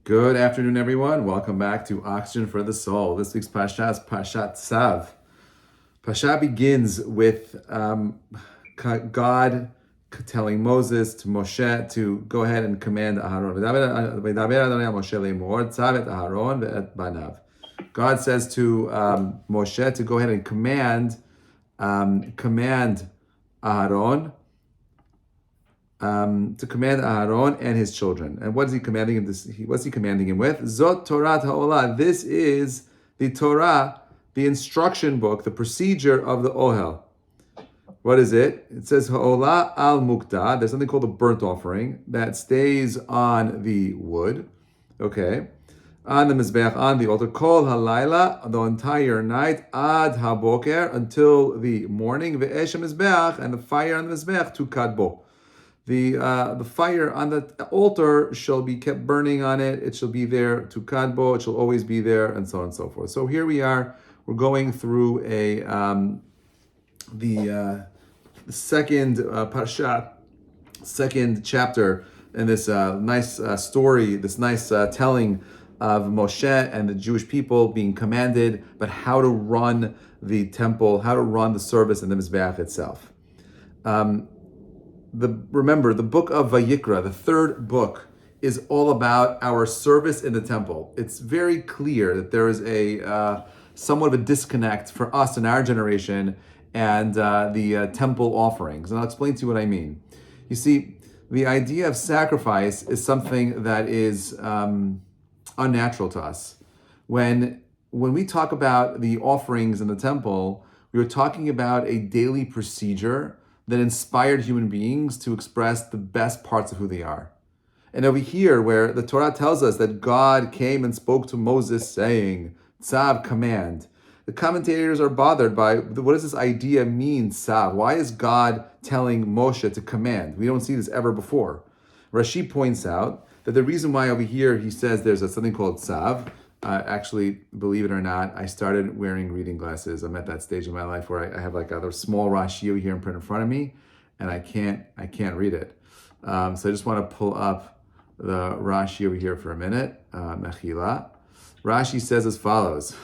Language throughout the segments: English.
Good afternoon, everyone. Welcome back to Oxygen for the Soul. This week's Parashat is Perashat Tsav. Parashat begins with God telling Moses to Moshe to go ahead and command Aharon. God says to Moshe to go ahead and command Aharon. To command Aharon and his children. And what is he commanding him? What's he commanding him with? Zot Torah Ha'olah. This is the Torah, the instruction book, the procedure of the Ohel. What is it? It says Ha'olah al Mukta. There's something called a burnt offering that stays on the wood. Okay. On the Mizbeach, on the altar. Kol halayla, the entire night. Ad haboker, until the morning. Ve'esh Mizbeach, and the fire on the Mizbeach to kadbo. The fire on the altar shall be kept burning on it. It shall be there to kadbo. It shall always be there, and so on and so forth. So here we are. We're going through the second parashat, second chapter in this nice story, this nice telling of Moshe and the Jewish people being commanded, but how to run the temple, how to run the service in the Mizbeach itself. Remember, the book of Vayikra, the third book, is all about our service in the temple. It's very clear that there is a somewhat of a disconnect for us in our generation and the temple offerings. And I'll explain to you what I mean. You see, the idea of sacrifice is something that is unnatural to us. When we talk about the offerings in the temple, we are talking about a daily procedure that inspired human beings to express the best parts of who they are. And over here, where the Torah tells us that God came and spoke to Moses saying, Tzav, command. The commentators are bothered by, what does this idea mean, Tzav? Why is God telling Moshe to command? We don't see this ever before. Rashi points out that the reason why over here he says there's something called Tzav, actually, believe it or not, I started wearing reading glasses. I'm at that stage in my life where I have like a small Rashi here in print in front of me, and I can't read it. So I just want to pull up the Rashi over here for a minute. Mechila. Rashi says as follows.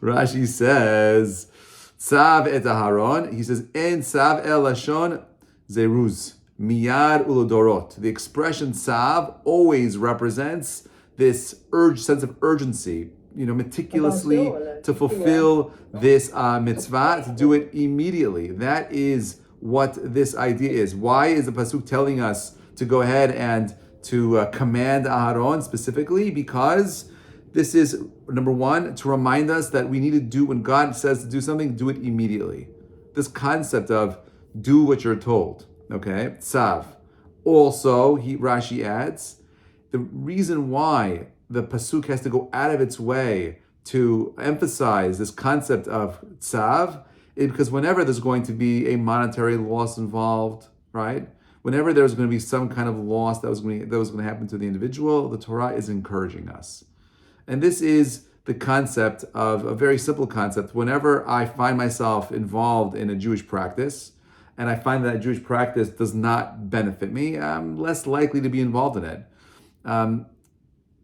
Rashi says, Tzav et Aharon. He says, En Tzav el lashon zeruz miyad ulodorot. The expression Tzav always represents this sense of urgency, meticulously to fulfill this mitzvah, to do it immediately. That is what this idea is. Why is the pasuk telling us to go ahead and to command Aharon specifically? Because this is, number one, to remind us that we need to do, when God says to do something, do it immediately. This concept of do what you're told, okay? Tzav. Also, Rashi adds, the reason why the pasuk has to go out of its way to emphasize this concept of tzav is because whenever there's going to be a monetary loss involved, right? Whenever there's going to be some kind of loss that was going to happen to the individual, the Torah is encouraging us. And this is the concept of a very simple concept. Whenever I find myself involved in a Jewish practice, and I find that Jewish practice does not benefit me, I'm less likely to be involved in it. And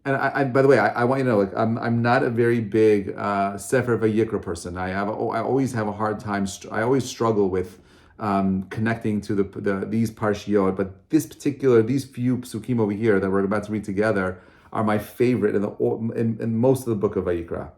I by the way, I want you to know, like, I'm not a very big Sefer Vayikra person. I always have a hard time. I always struggle with connecting to these parshiyot. But these few psukim over here that we're about to read together are my favorite in most of the book of Vayikra.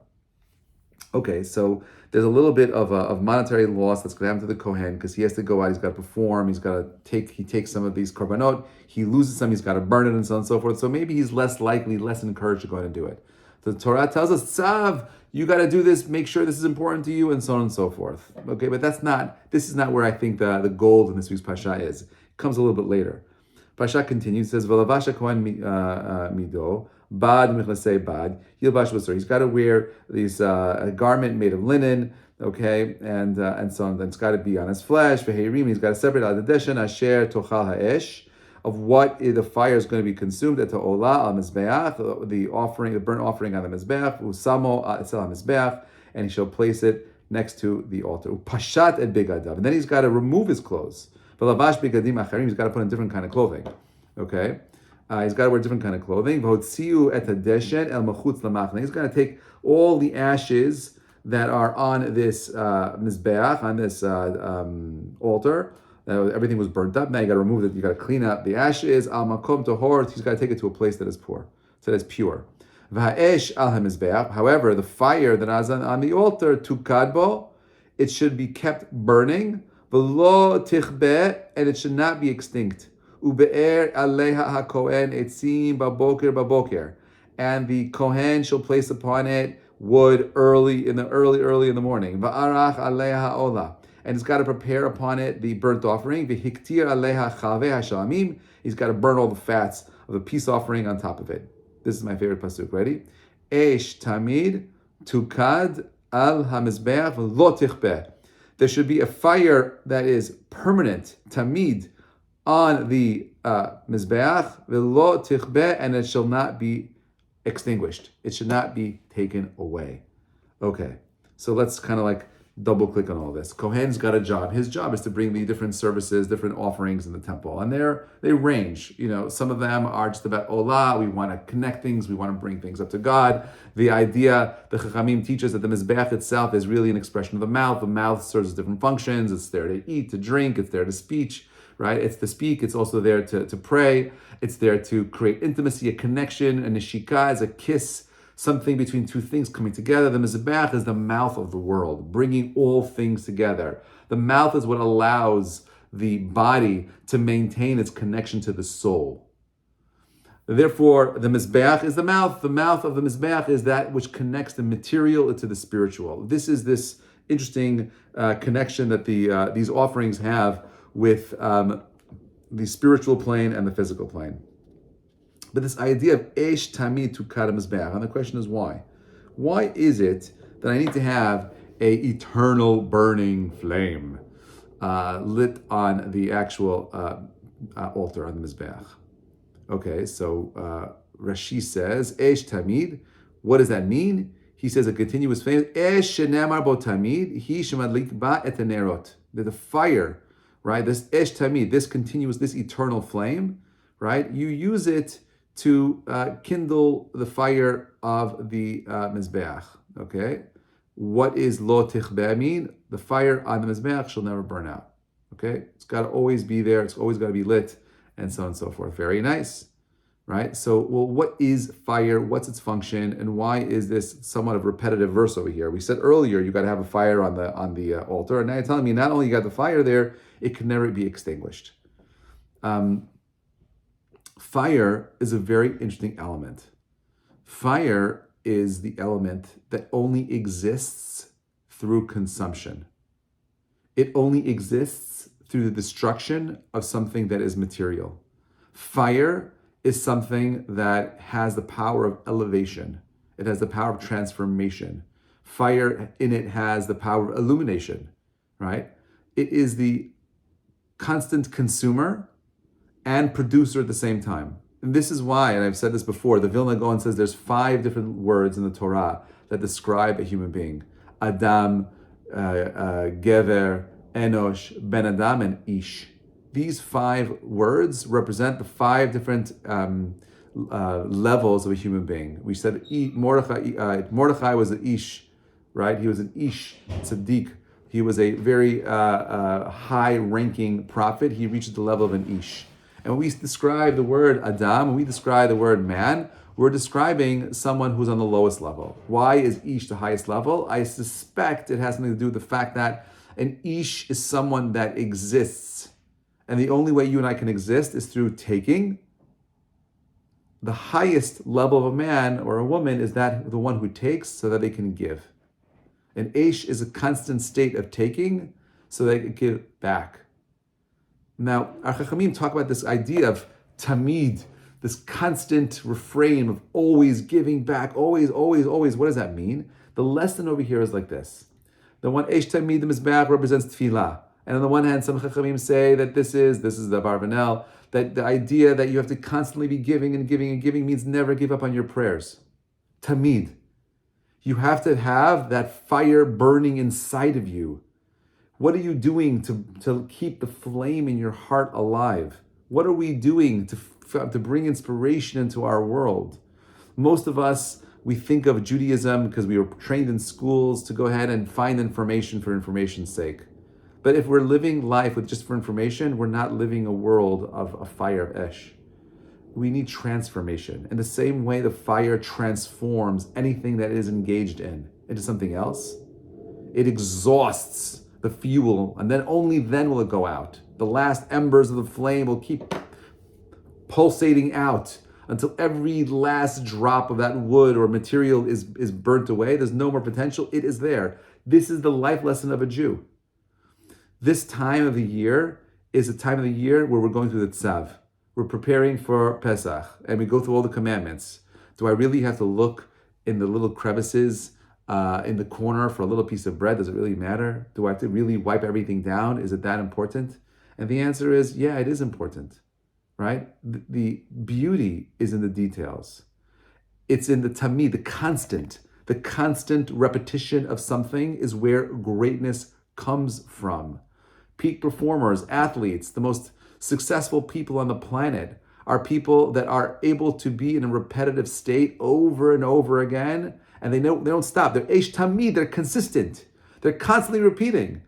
Okay, so there's a little bit of monetary loss that's going to happen to the Kohen because he has to go out, he's got to perform, he takes some of these korbanot, he loses some, he's got to burn it, and so on and so forth. So maybe he's less encouraged to go and do it. The Torah tells us, Tzav, you got to do this, make sure this is important to you, and so on and so forth. Okay, but this is not where I think the gold in this week's Pasha is. It comes a little bit later. Pasha continues, it says, V'lavasha Kohen mido, Bad michlesei bad, yilbash b'sur. He's got to wear a garment made of linen, okay, and so on. It's got to be on his flesh. V'heirim, he's got to separate al deshen asher tochal ha'esh, of what the fire is going to be consumed at ha'olah al mizbeach, the burnt offering on the mizbeach, usamo etzel mizbeach, and he shall place it next to the altar. Pashat et begadav, and then he's got to remove his clothes. V'lavash begadim acharim, he's got to put on different kind of clothing, okay. He's got to wear different kind of clothing. V'hotziu et hadeshen el machutz lamachne. He's going to take all the ashes that are on this mizbeach, on this altar. Everything was burnt up. Now you got to remove it. You got to clean up the ashes. Al makom tohor. He's got to take it to a place that is poor, so that's pure. V'ha'esh al hamizbeach. However, the fire that is on the altar, tukadbo, it should be kept burning. V'lo tichbe, and it should not be extinct. Ube'er aleha hakohen etzim baboker baboker, and the kohen shall place upon it wood early in the morning. Va'arach aleha ola, and he's got to prepare upon it the burnt offering. V'hiktir aleha chaveh hashamim, he's got to burn all the fats of the peace offering on top of it. This is my favorite pasuk. Ready? Esh tamid tukad al hamizbeach v'lo tichbeh. There should be a fire that is permanent, tamid, on the mizbeach v'lo tichbeh, and it shall not be extinguished. It should not be taken away. Okay, so let's kind of like double click on all this. Kohen's got a job. His job is to bring the different services, different offerings in the temple. And they range. Some of them are just about Olah. We want to connect things. We want to bring things up to God. The idea, the Chachamim teaches that the Mizbeach itself is really an expression of the mouth. The mouth serves different functions. It's there to eat, to drink. It's there to speech, right? It's to speak. It's also there to pray. It's there to create intimacy, a connection. A neshika is a kiss, something between two things coming together. The Mizbeach is the mouth of the world, bringing all things together. The mouth is what allows the body to maintain its connection to the soul. Therefore, the Mizbeach is the mouth. The mouth of the Mizbeach is that which connects the material to the spiritual. This is this interesting connection that these offerings have with the spiritual plane and the physical plane. But this idea of Esh Tamid Tukad Mizbeach, and the question is why? Why is it that I need to have a eternal burning flame lit on the actual altar, on the Mizbeach? Okay, so Rashi says, Esh Tamid, what does that mean? He says a continuous flame, Esh Shenamar Bo Tamid, Hi Shemadlik Ba Et Nerot. That the fire, right, this Esh Tamid, this continuous, this eternal flame, right, you use it to kindle the fire of the Mizbeach, okay? What is lo tichbeh mean? The fire on the Mizbeach shall never burn out, okay? It's got to always be there. It's always got to be lit, and so on and so forth. Very nice, right? So, well, what is fire? What's its function? And why is this somewhat of a repetitive verse over here? We said earlier you got to have a fire on the altar, and now you're telling me not only you got the fire there, it can never be extinguished. Fire is a very interesting element. Fire is the element that only exists through consumption. It only exists through the destruction of something that is material. Fire is something that has the power of elevation. It has the power of transformation. Fire in it has the power of illumination, right? It is the constant consumer and producer at the same time. And this is why, and I've said this before, the Vilna Gaon says there's 5 different words in the Torah that describe a human being. Adam, Gever, Enosh, Ben Adam, and Ish. These 5 words represent the 5 different levels of a human being. We said Mordechai was an Ish, right? He was an Ish, Tzaddik. He was a very high-ranking prophet. He reached the level of an Ish. And when we describe the word Adam, when we describe the word man, we're describing someone who's on the lowest level. Why is Ish the highest level? I suspect it has something to do with the fact that an Ish is someone that exists. And the only way you and I can exist is through taking. The highest level of a man or a woman is that the one who takes so that they can give. An Ish is a constant state of taking so they can give back. Now, our Chachamim talk about this idea of tamid, this constant refrain of always giving back, always, always, always. What does that mean? The lesson over here is like this. The one Eish Tamid, the Mizbeach, represents tefillah. And on the one hand, some Chachamim say that this is the Barbanel, that the idea that you have to constantly be giving and giving and giving means never give up on your prayers. Tamid. You have to have that fire burning inside of you. What are you doing to keep the flame in your heart alive? What are we doing to to bring inspiration into our world. Most of us, we think of Judaism because we were trained in schools to go ahead and find information for information's sake. But if we're living life with just for information, we're not living a world of a fire of Esh. We need transformation. In the same way the fire transforms anything that it is engaged in into something else, it exhausts the fuel, and then only then will it go out. The last embers of the flame will keep pulsating out until every last drop of that wood or material is burnt away. There's no more potential. It is there. This is the life lesson of a Jew. This time of the year is a time of the year where we're going through the Tzav. We're preparing for Pesach, and we go through all the commandments. Do I really have to look in the little crevices in the corner for a little piece of bread? Does it really matter? Do I have to really wipe everything down? Is it that important? And the answer is, yeah, it is important, right? The beauty is in the details. It's in the tamid, the constant repetition of something is where greatness comes from. Peak performers, athletes, the most successful people on the planet are people that are able to be in a repetitive state over and over again, and they don't stop. They're eish tamid, they're consistent. They're constantly repeating.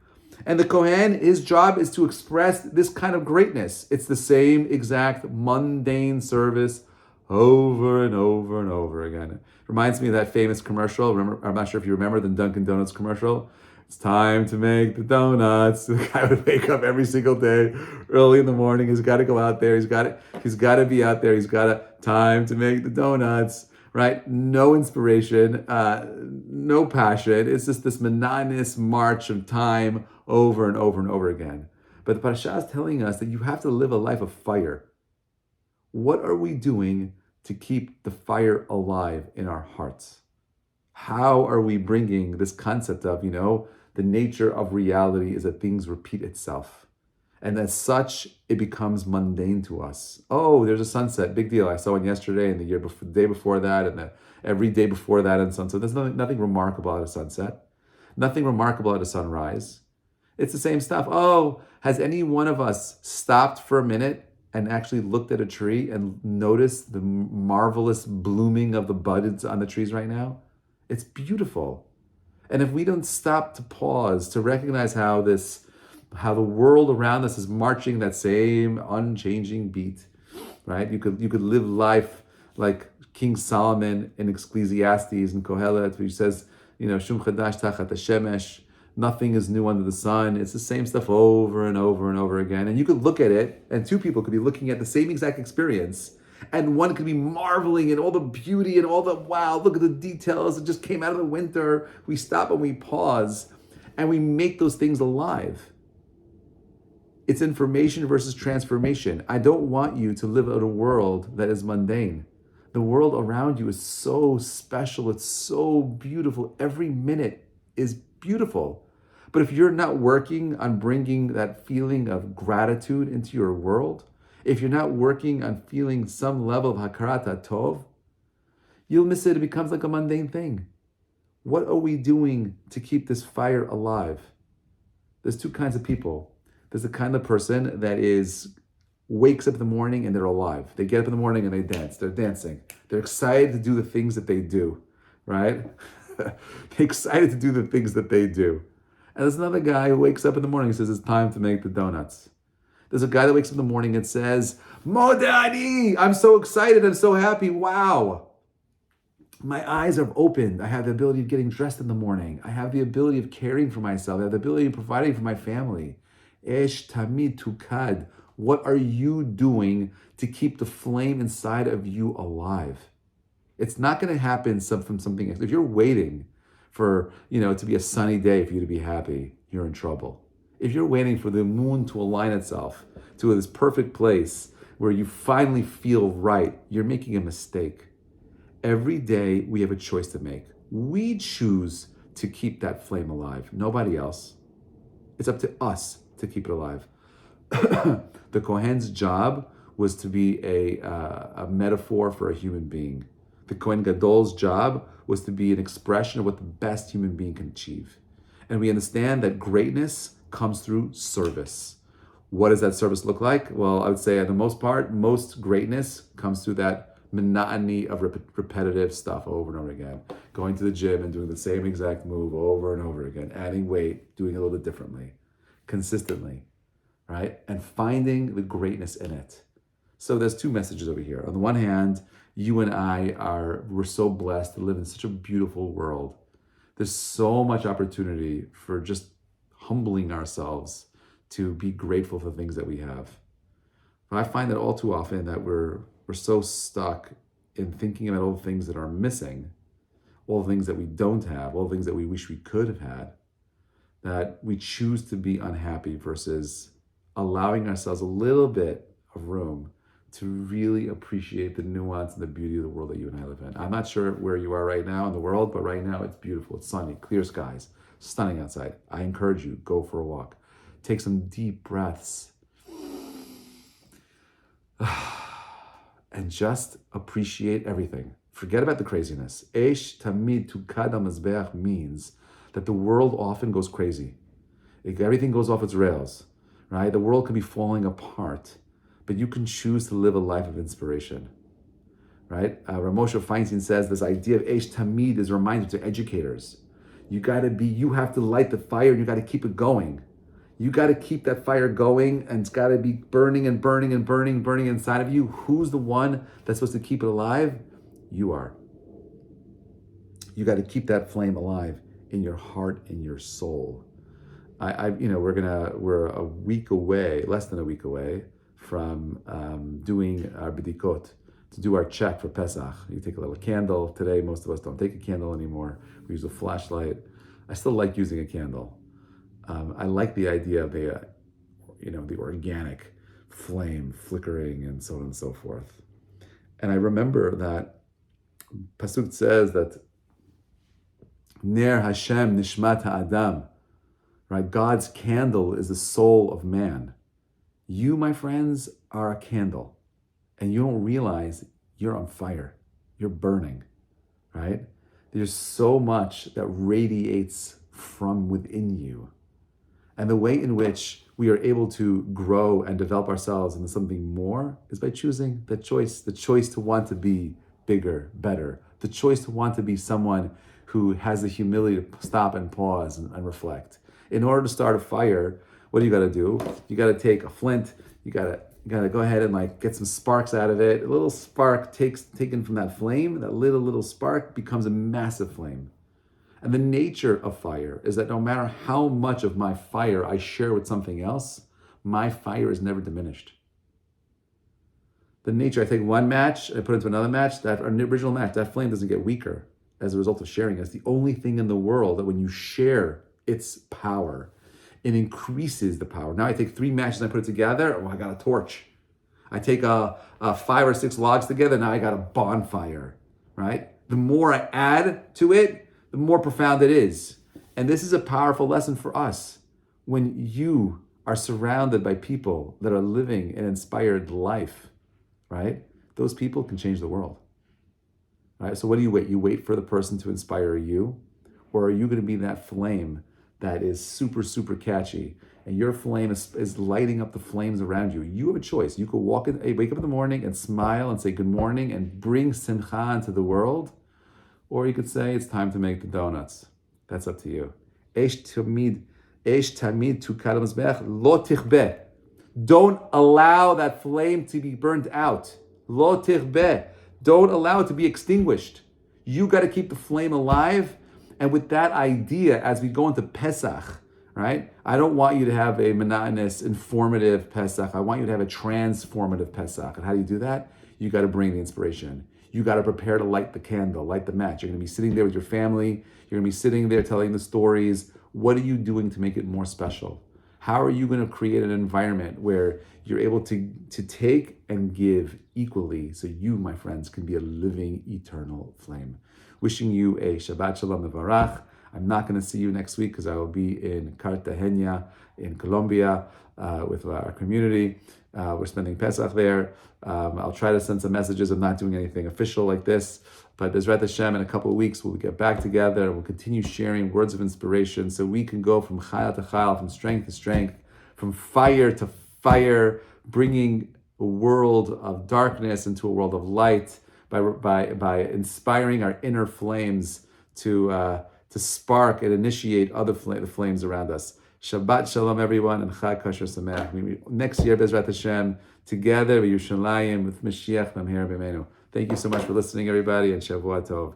And the Kohen, his job is to express this kind of greatness. It's the same exact mundane service over and over and over again. It reminds me of that famous commercial. I'm not sure if you remember the Dunkin' Donuts commercial. It's time to make the donuts. The guy would wake up every single day, early in the morning. He's got to go out there. He's got to be out there. Time to make the donuts, right? No inspiration, no passion. It's just this monotonous march of time over and over and over again. But the Parashah is telling us that you have to live a life of fire. What are we doing to keep the fire alive in our hearts? How are we bringing this concept of, the nature of reality is that things repeat itself. And as such, it becomes mundane to us. Oh, there's a sunset, big deal. I saw one yesterday and the day before that, and every day before that and sunset. There's nothing remarkable at a sunset. Nothing remarkable at a sunrise. It's the same stuff. Oh, has any one of us stopped for a minute and actually looked at a tree and noticed the marvelous blooming of the buds on the trees right now? It's beautiful. And if we don't stop to pause, to recognize how the world around us is marching that same unchanging beat, right? You could live life like King Solomon in Ecclesiastes and Kohelet, where he says, Shum chadash tachat hashemesh, nothing is new under the sun. It's the same stuff over and over and over again. And you could look at it, and two people could be looking at the same exact experience, and one could be marveling at all the beauty and all the, wow, look at the details. It just came out of the winter. We stop and we pause and we make those things alive. It's information versus transformation. I don't want you to live in a world that is mundane. The world around you is so special. It's so beautiful. Every minute is beautiful. But if you're not working on bringing that feeling of gratitude into your world, if you're not working on feeling some level of hakarat tov, you'll miss it. It becomes like a mundane thing. What are we doing to keep this fire alive? There's two kinds of people. There's the kind of person that wakes up in the morning and they're alive. They get up in the morning and they dance. They're dancing. They're excited to do the things that they do, right? They're excited to do the things that they do. And there's another guy who wakes up in the morning and says, it's time to make the donuts. There's a guy that wakes up in the morning and says, Modani, I'm so excited, I'm so happy, wow. My eyes are opened. I have the ability of getting dressed in the morning. I have the ability of caring for myself. I have the ability of providing for my family. Esh tamid tukad. What are you doing to keep the flame inside of you alive? It's not going to happen from something else. If you're waiting for, to be a sunny day for you to be happy, you're in trouble. If you're waiting for the moon to align itself to this perfect place where you finally feel right, you're making a mistake. Every day we have a choice to make. We choose to keep that flame alive. Nobody else. It's up to us to keep it alive. The Kohen's job was to be a metaphor for a human being. The Kohen Gadol's job was to be an expression of what the best human being can achieve. And we understand that greatness comes through service. What does that service look like? Well, I would say, at the most part, most greatness comes through that monotony of repetitive stuff over and over again. Going to the gym and doing the same exact move over and over again, adding weight, doing it a little bit differently, consistently, right? And finding the greatness in it. So there's two messages over here. On the one hand, you and we're so blessed to live in such a beautiful world. There's so much opportunity for just humbling ourselves to be grateful for things that we have. But I find that all too often that we're so stuck in thinking about all the things that are missing, all the things that we don't have, all the things that we wish we could have had, that we choose to be unhappy versus allowing ourselves a little bit of room to really appreciate the nuance and the beauty of the world that you and I live in. I'm not sure where you are right now in the world, but right now it's beautiful. It's sunny, clear skies, stunning outside. I encourage you, go for a walk. Take some deep breaths. And just appreciate everything. Forget about the craziness. Eish tamid tukad hamazbeach means that the world often goes crazy. Everything goes off its rails, right? The world can be falling apart, but you can choose to live a life of inspiration, right? Ramosha Feinstein says this idea of Eish Tamid is a reminder to educators. You have to light the fire and you got to keep it going. You got to keep that fire going, and it's got to be burning and burning and burning, burning inside of you. Who's the one that's supposed to keep it alive? You are. You got to keep that flame alive in your heart, in your soul. We're a week away, less than a week away, from doing our bidikot, to do our check for Pesach. You take a little candle. Today, most of us don't take a candle anymore. We use a flashlight. I still like using a candle. I like the idea of the organic flame flickering and so on and so forth. And I remember that Pasuk says that Ner Hashem Nishmat Ha'adam, right? God's candle is the soul of man. You, my friends, are a candle, and you don't realize you're on fire. You're burning, right? There's so much that radiates from within you. And the way in which we are able to grow and develop ourselves into something more is by choosing the choice to want to be bigger, better, the choice to want to be someone who has the humility to stop and pause and reflect. In order to start a fire, what do you got to do? You got to take a flint. You got to go ahead and get some sparks out of it. A little spark taken from that flame, that little spark becomes a massive flame. And the nature of fire is that no matter how much of my fire I share with something else, my fire is never diminished. The nature, I take one match, I put it into another match, that original match, that flame doesn't get weaker as a result of sharing. It's the only thing in the world that when you share its power, it increases the power. Now I take 3 matches and I put it together, I got a torch. I take 5 or 6 logs together, now I got a bonfire, right? The more I add to it, the more profound it is. And this is a powerful lesson for us. When you are surrounded by people that are living an inspired life, right? Those people can change the world, right? So what do you wait? You wait for the person to inspire you, or are you going to be that flame that is super, super catchy, and your flame is lighting up the flames around you? You have a choice. You could wake up in the morning and smile and say good morning and bring simcha into the world, or you could say it's time to make the donuts. That's up to you. Eish tamid tukad hamazbeach lo tichbeh. Don't allow that flame to be burnt out. Lo tichbeh. Don't allow it to be extinguished. You got to keep the flame alive. And with that idea, as we go into Pesach, right? I don't want you to have a monotonous, informative Pesach. I want you to have a transformative Pesach. And how do you do that? You got to bring the inspiration. You got to prepare to light the candle, light the match. You're going to be sitting there with your family. You're going to be sitting there telling the stories. What are you doing to make it more special? How are you going to create an environment where you're able to take and give equally, so you, my friends, can be a living, eternal flame? Wishing you a Shabbat Shalom Mevarach. I'm not going to see you next week because I will be in Cartagena in Colombia with our community. We're spending Pesach there. I'll try to send some messages. I'm not doing anything official like this, but Bezrat Hashem, in a couple of weeks, we'll get back together and we'll continue sharing words of inspiration so we can go from chayil to chayil, from strength to strength, from fire to fire, bringing a world of darkness into a world of light by inspiring our inner flames to spark and initiate other the flames around us. Shabbat Shalom, everyone, and Chag Kosher Sameach. Next year, Bezrat Hashem, together with Yerushalayim, with Mashiach Mamher B'Meinu. Thank you so much for listening, everybody, and Shavua Tov.